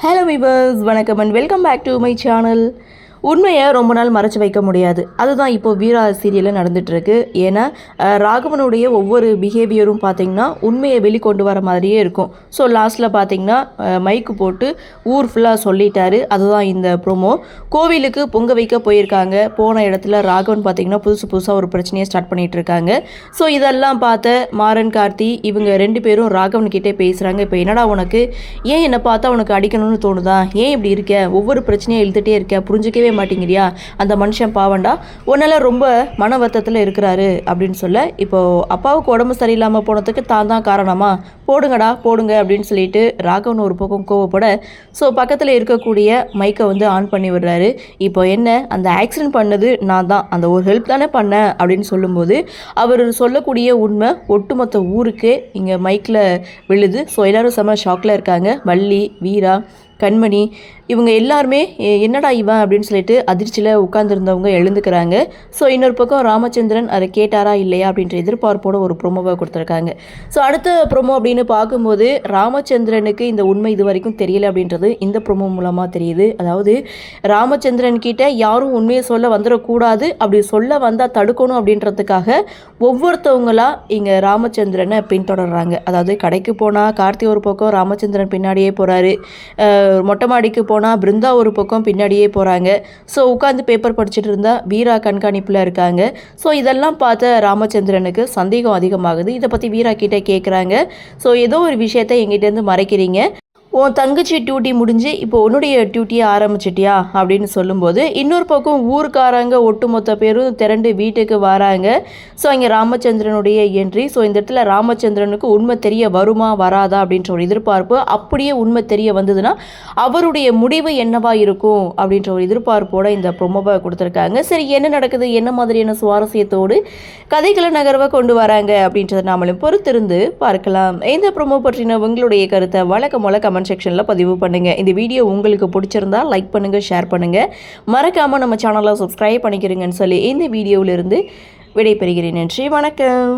Hello viewers, வணக்கம் and welcome back to my channel. உண்மையை ரொம்ப நாள் மறைச்சு வைக்க முடியாது. அதுதான் இப்போ வீரா சீரியலில் நடந்துகிட்ருக்கு. ஏன்னா ராகவனுடைய ஒவ்வொரு பிஹேவியரும் பார்த்திங்கன்னா உண்மையை வெளிக்கொண்டு வர மாதிரியே இருக்கும். ஸோ லாஸ்ட்டில் பார்த்திங்கன்னா மைக்கு போட்டு ஊர் ஃபுல்லாக சொல்லிட்டாரு. அதுதான் இந்த ப்ரோமோ. கோவிலுக்கு பொங்க வைக்க போயிருக்காங்க. போன இடத்துல ராகவன் பார்த்திங்கன்னா புதுசாக ஒரு பிரச்சனையை ஸ்டார்ட் பண்ணிகிட்டு இருக்காங்க. ஸோ இதெல்லாம் பார்த்த மாறன் கார்த்தி இவங்க 2 பேரும் ராகவன்கிட்டே பேசுகிறாங்க. இப்போ என்னடா உனக்கு ஏன் என்னை பார்த்தா உனக்கு அடிக்கணும்னு தோணுதா? ஏன் இப்படி இருக்க? ஒவ்வொரு பிரச்சனையை இழுத்துட்டே இருக்க, புரிஞ்சிக்கவே மாட்டேங்கிறியா? அந்த மனுஷன் பாவண்டா, உன்னால ரொம்ப மன வருத்தத்தில் இருக்கிறாரு அப்படின்னு சொல்ல, இப்போ அப்பாவுக்கு உடம்பு சரியில்லாமல் போனதுக்கு தான் காரணமா? போடுங்க அப்படின்னு சொல்லிட்டு ராகவன் ஒரு பக்கம் கோவப்பட, ஸோ பக்கத்தில் இருக்கக்கூடிய மைக்கை வந்து ஆன் பண்ணி விடுறாரு. இப்போ என்ன, அந்த ஆக்சிடென்ட் பண்ணது நான் தான், அந்த ஒரு ஹெல்ப் தானே பண்ணேன் அப்படின்னு சொல்லும்போது அவர் சொல்லக்கூடிய உண்மை ஒட்டுமொத்த ஊருக்கே இங்கே மைக்கில் விழுது. ஸோ எல்லோரும் செம்ம ஷாக்கில் இருக்காங்க. வள்ளி, வீரா, கண்மணி இவங்க எல்லாருமே என்னடா இவன் அப்படின்னு சொல்லிட்டு அதிர்ச்சியில் உட்காந்துருந்தவங்க எழுந்துக்கிறாங்க. ஸோ இன்னொரு பக்கம் ராமச்சந்திரன் அதை கேட்டாரா இல்லையா அப்படின்ற எதிர்பார்ப்போட ஒரு ப்ரோமோவை கொடுத்துருக்காங்க. ஸோ அடுத்த ப்ரோமோ அப்படின்னு பார்க்கும்போது ராமச்சந்திரனுக்கு இந்த உண்மை இது வரைக்கும் தெரியல அப்படின்றது இந்த ப்ரோமோ மூலமாக தெரியுது. அதாவது ராமச்சந்திரன் கிட்ட யாரும் உண்மையை சொல்ல வந்துடக்கூடாது, அப்படி சொல்ல வந்தால் தடுக்கணும் அப்படின்றதுக்காக ஒவ்வொருத்தவங்களா இங்கே ராமச்சந்திரனை பின்தொடர்றாங்க. அதாவது கடைக்கு போனால் கார்த்தி ஒரு பக்கம் ராமச்சந்திரன் பின்னாடியே போகிறாரு, மொட்டை மாடிக்கு போனால் பிருந்தா ஒரு பக்கம் பின்னாடியே போகிறாங்க. ஸோ உட்காந்து பேப்பர் படிச்சுட்டு இருந்தால் வீரா கண்காணிப்பில் இருக்காங்க. ஸோ இதெல்லாம் பார்த்த ராமச்சந்திரனுக்கு சந்தேகம் அதிகமாகுது. இதை பற்றி வீரா கிட்டே கேட்குறாங்க. ஸோ ஏதோ ஒரு விஷயத்தை எங்கிட்டேருந்து மறைக்கிறீங்க, உன் தங்கச்சி டியூட்டி முடிஞ்சு இப்போ உன்னுடைய டியூட்டியை ஆரம்பிச்சிட்டியா அப்படின்னு சொல்லும்போது இன்னொரு பக்கம் ஊருக்காரங்க ஒட்டுமொத்த பேரும் திரண்டு வீட்டுக்கு வராங்க. ஸோ இங்கே ராமச்சந்திரனுடைய என்ட்ரி. ஸோ இந்த இடத்துல ராமச்சந்திரனுக்கு உண்மை தெரிய வருமா வராதா அப்படின்ற ஒரு எதிர்பார்ப்பு. அப்படியே உண்மை தெரிய வந்ததுன்னா அவருடைய முடிவு என்னவா இருக்கும் அப்படின்ற ஒரு எதிர்பார்ப்போட இந்த ப்ரொமோவை கொடுத்துருக்காங்க. சரி, என்ன நடக்குது, என்ன மாதிரியான சுவாரஸ்யத்தோடு கதைகளை நகர்வை கொண்டு வராங்க அப்படின்றத நாமளும் பொறுத்திருந்து பார்க்கலாம். இந்த ப்ரொமோ பற்றின உங்களுடைய கருத்தை வழக்கமோல கமெண்ட் செக்ஷனில் பதிவு பண்ணுங்கள். இந்த வீடியோ உங்களுக்கு பிடிச்சிருந்தா லைக் பண்ணுங்கள், ஷேர் பண்ணுங்கள், மறக்காமல் நம்ம சேனலை சப்ஸ்கிரைப் பண்ணிக்கிறீங்கன்னு சொல்லி இந்த வீடியோவிலிருந்து விடைபெறுகிறேன். நன்றி, வணக்கம்.